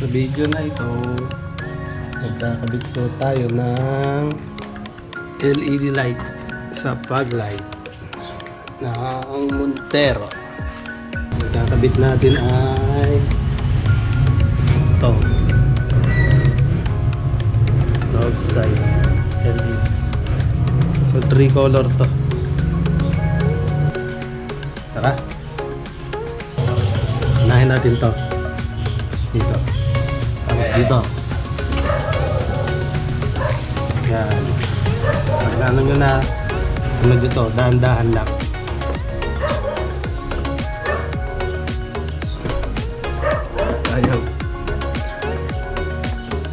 Sa video na ito, nagkakabit po tayo ng LED light sa fog light ng Montero. Nagkakabit natin ay ito, left side LED. So 3 color to. Tara, unahin natin to dito. Tapos dito. Yan. Pag ano nyo na, sunod ito, dahan-dahan lang. Ayaw.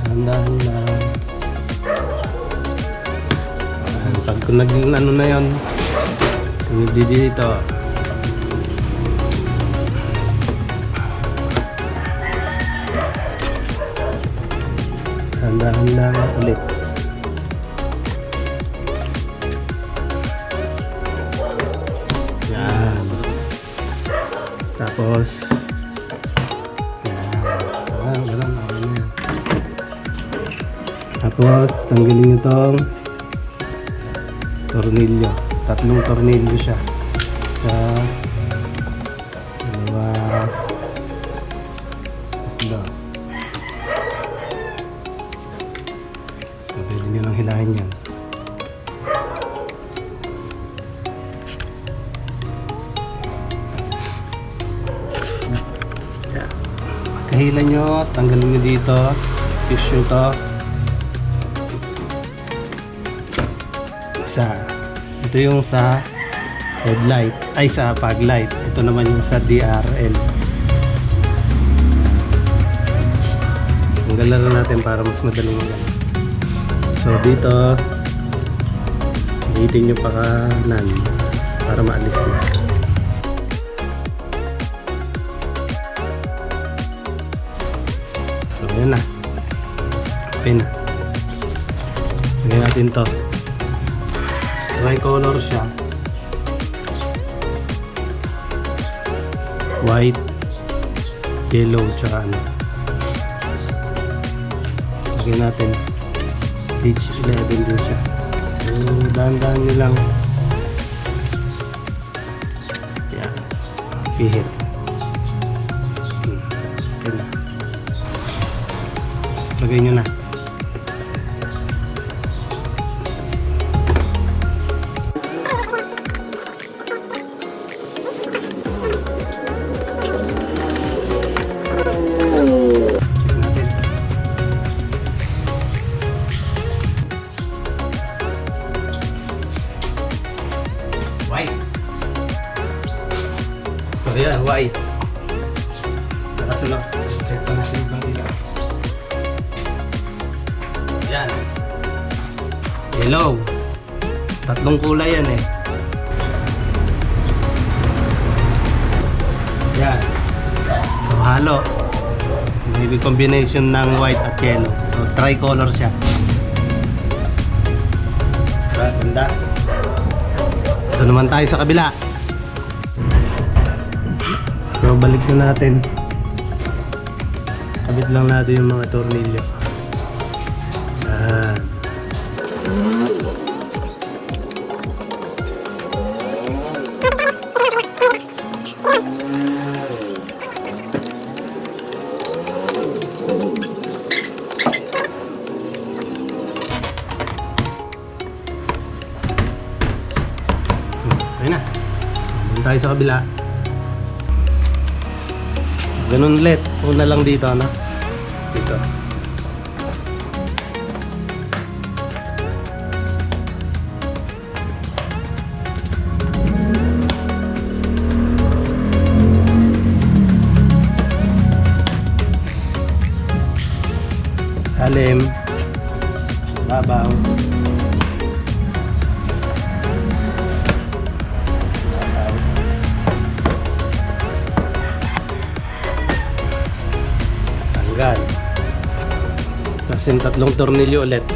Dahan-dahan lang. Pag kung naging ano na yun, sunod dito. Dahan-dahan lang ulit. Yan. Tapos yan. Ganun. Tapos tanggalin nyo itong tornilyo. 3 tornilyo siya. Sa dalawa, tatlo. So, pwede nyo lang hilahin yan. Yan. Pagkahila nyo, tanggalin nyo dito. Fish nyo to. Ito yung sa headlight, ay sa fog light. Ito naman yung sa DRL. Tanggalan na natin para mas madaling lang. So dito, hihitin nyo pa kanan para maalis na. So ayan na. Okay na. Lagyan natin to. Tricolor siya. White, yellow, tsaka ano. Lagyan natin. Page 11 din siya. So, dahan-dahan nyo lang. Yan. Pihit. Okay na. Tapos lagay nyo na. So yan, white. Nakasunod. Check pa natin yung ilaw. Yan. Yellow. 3 kulay yan eh. Yan. So halo. Maybe combination ng white at yellow. So tricolor siya. Ganda. Ito naman tayo sa kabila. So balik na natin. Kabit lang natin yung mga tornilyo. Yan. Ayun na. Balik tayo sa kabila. Ganun ulit. Una lang dito, ano? Dito. Alim. Babaw. Tanggal. Tapos yung 3 tornilyo ulit.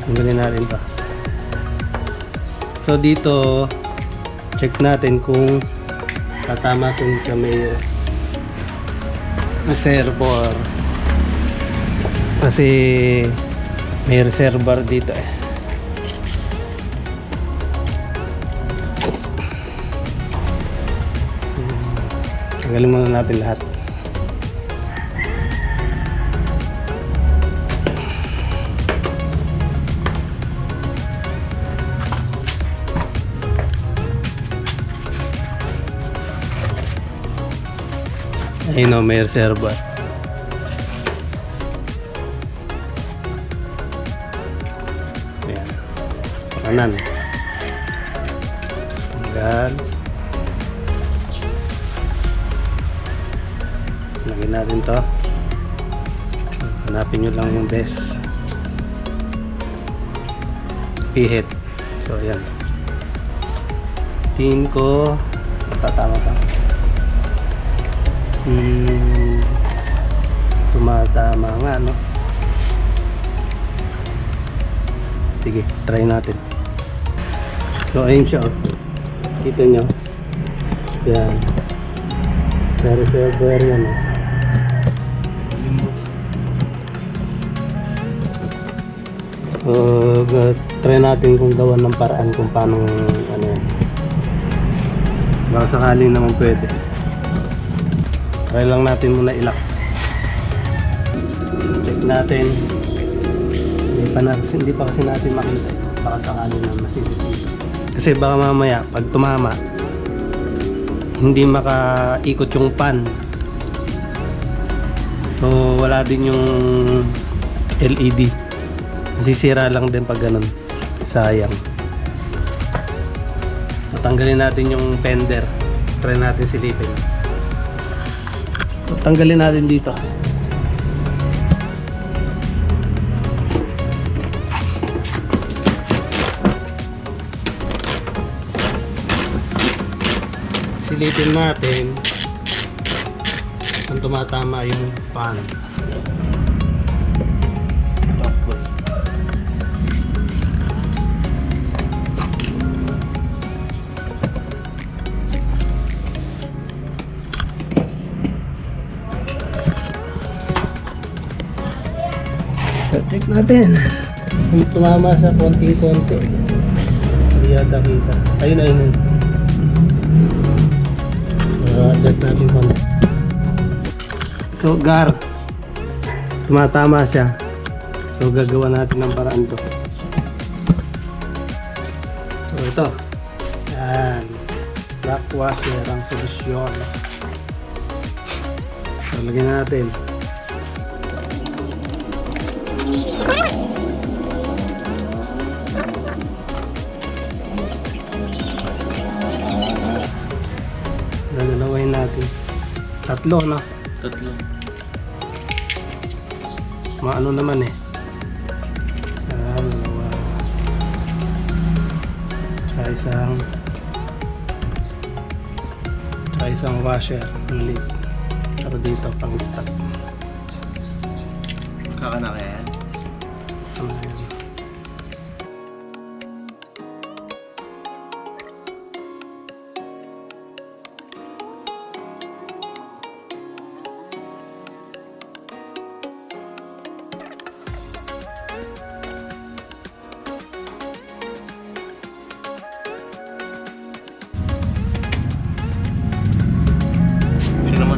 Tanggalin natin to. So dito, check natin kung tatama sa may reservoir. Kasi may reservoir dito eh. Tanggalin muna natin lahat. Ayun o, may reservoir. Ayan. Kanan. Tanggal. Lagyan natin to. Hanapin nyo lang yung best pihit. So ayan. Tingin ko matatama pa. Tumatama nga, no? Sige, try natin. So ayun siya, oh. Kita nyo. Yan. May reservoir yan, oh. Try natin kung gawan ng paraan kung paano ano yan. Baka sakaling naman pwede. Try lang natin muna ilak. Check natin. Hindi pa kasi natin makita. Baka sakaling na masilip. Kasi baka mamaya pag tumama hindi makaikot yung pan. So wala din yung LED. Masisira lang din pag ganun. Sayang. Tanggalin natin yung fender. Try natin silipin. Tanggalin natin dito. Silipin natin kung tumatama yung pan. Tapos check natin kung tumama sa konting-konti. Hindi yata kita. Ayun na yun. Adjust natin konti. So gar, tumatama siya. So gagawa natin ng paraan to. So ito. Yan. Black washer ang solusyon. So lagyan natin. Dalawain natin. Tatlo, no? Tatlo. Maano naman eh. Isa, dalawa. Tsaka isang washer. Ang lid. Pero dito, pang stock. Kakana kaya yan? Ayan. Hindi naman.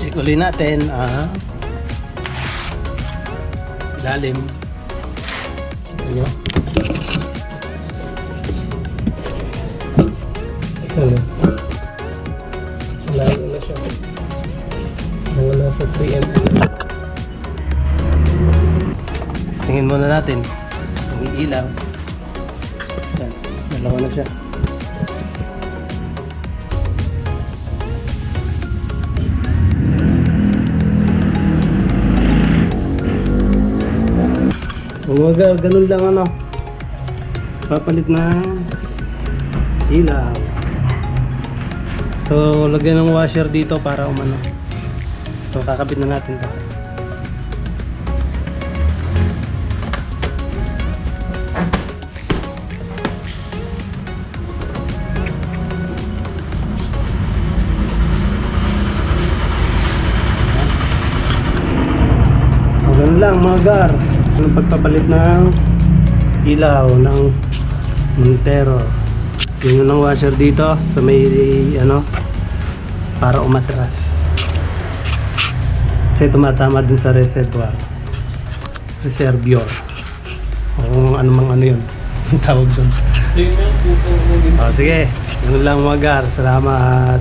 Check ulit natin. Lalim. Ano? Ano? Lalim na siya. Wala sa 3 mm. Tingin muna natin. Yung ilaw. Yan. Dalawa na siya. Umaga, ganun lang ano. Papalit na ilaw. So lagyan ng washer dito para umano. So kakabit na natin to. Ganun lang mga gar. Ang pagpapalit ng ilaw ng Montero. Yun ang washer dito sa may ano para umatras. Kasi tumatama dun sa reservoir. Reservoir. O kung ano mang ano yun. Ang tawag dun. Oh, sige. Ganun lang mga gar. Salamat.